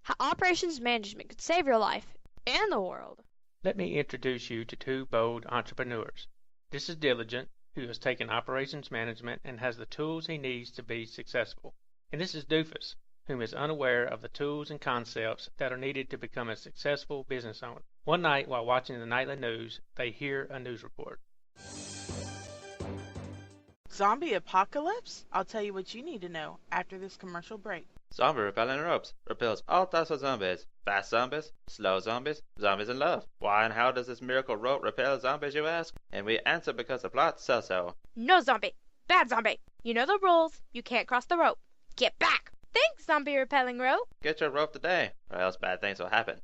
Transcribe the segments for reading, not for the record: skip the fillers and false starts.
how operations management could save your life and the world. Let me introduce you to two bold entrepreneurs. This is Diligent, who has taken operations management and has the tools he needs to be successful. And this is Doofus, whom is unaware of the tools and concepts that are needed to become a successful business owner. One night, while watching the nightly news, they hear a news report. Zombie apocalypse? I'll tell you what you need to know after this commercial break. Zombie repelling ropes repels all types of zombies. Fast zombies, slow zombies, zombies in love. Why and how does this miracle rope repel zombies, you ask? And we answer because the plot says so. No zombie. Bad zombie. You know the rules. You can't cross the rope. Get back. Thanks, zombie repelling rope. Get your rope today, or else bad things will happen.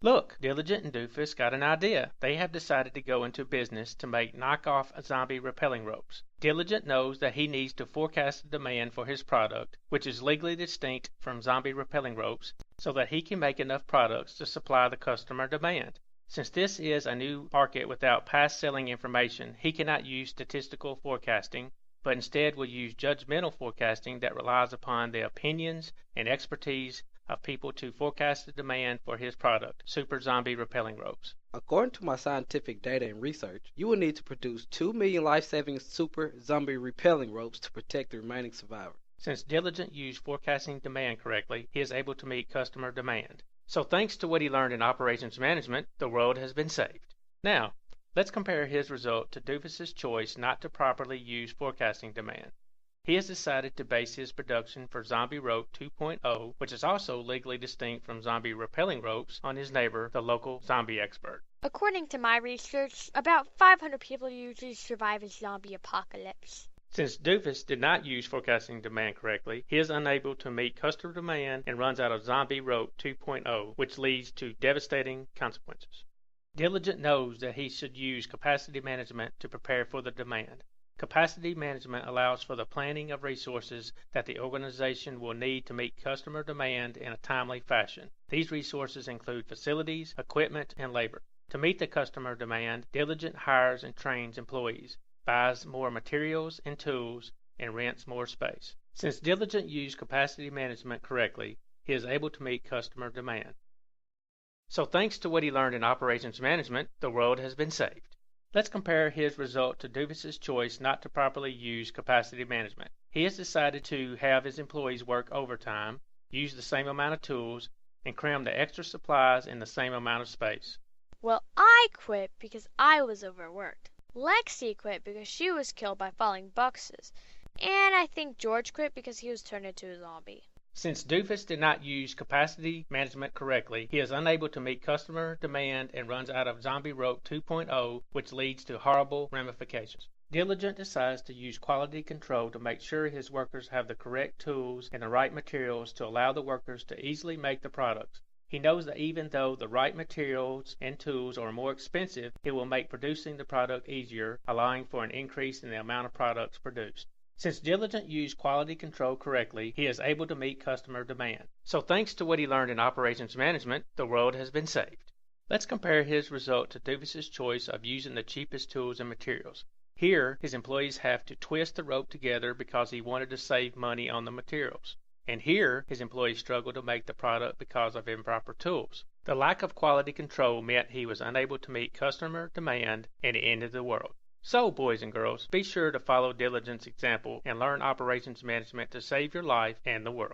Look, Diligent and Doofus got an idea. They have decided to go into business to make knockoff zombie repelling ropes. Diligent knows that he needs to forecast the demand for his product, which is legally distinct from zombie repelling ropes, so that he can make enough products to supply the customer demand. Since this is a new market without past selling information, he cannot use statistical forecasting, but instead will use judgmental forecasting that relies upon the opinions and expertise of people to forecast the demand for his product, Super Zombie Repelling Ropes. According to my scientific data and research, you will need to produce 2 million life-saving Super Zombie Repelling Ropes to protect the remaining survivors. Since Diligent used forecasting demand correctly, he is able to meet customer demand. So thanks to what he learned in operations management, the world has been saved. Now, let's compare his result to Doofus's choice not to properly use forecasting demand. He has decided to base his production for Zombie Rope 2.0, which is also legally distinct from zombie repelling ropes, on his neighbor, the local zombie expert. According to my research, about 500 people usually survive a zombie apocalypse. Since Doofus did not use forecasting demand correctly, he is unable to meet customer demand and runs out of Zombie Rope 2.0, which leads to devastating consequences. Diligent knows that he should use capacity management to prepare for the demand. Capacity management allows for the planning of resources that the organization will need to meet customer demand in a timely fashion. These resources include facilities, equipment, and labor. To meet the customer demand, Diligent hires and trains employees, buys more materials and tools, and rents more space. Since Diligent used capacity management correctly, he is able to meet customer demand. So thanks to what he learned in operations management, the world has been saved. Let's compare his result to Doofus's choice not to properly use capacity management. He has decided to have his employees work overtime, use the same amount of tools, and cram the extra supplies in the same amount of space. Well, I quit because I was overworked. Lexi quit because she was killed by falling boxes. And I think George quit because he was turned into a zombie. Since Doofus did not use capacity management correctly, he is unable to meet customer demand and runs out of Zombie Rope 2.0, which leads to horrible ramifications. Diligent decides to use quality control to make sure his workers have the correct tools and the right materials to allow the workers to easily make the products. He knows that even though the right materials and tools are more expensive, it will make producing the product easier, allowing for an increase in the amount of products produced. Since Diligent used quality control correctly, he is able to meet customer demand. So thanks to what he learned in operations management, the world has been saved. Let's compare his result to Doofus's choice of using the cheapest tools and materials. Here, his employees have to twist the rope together because he wanted to save money on the materials. And here, his employees struggle to make the product because of improper tools. The lack of quality control meant he was unable to meet customer demand and it ended the world. So, boys and girls, be sure to follow Diligent's example and learn operations management to save your life and the world.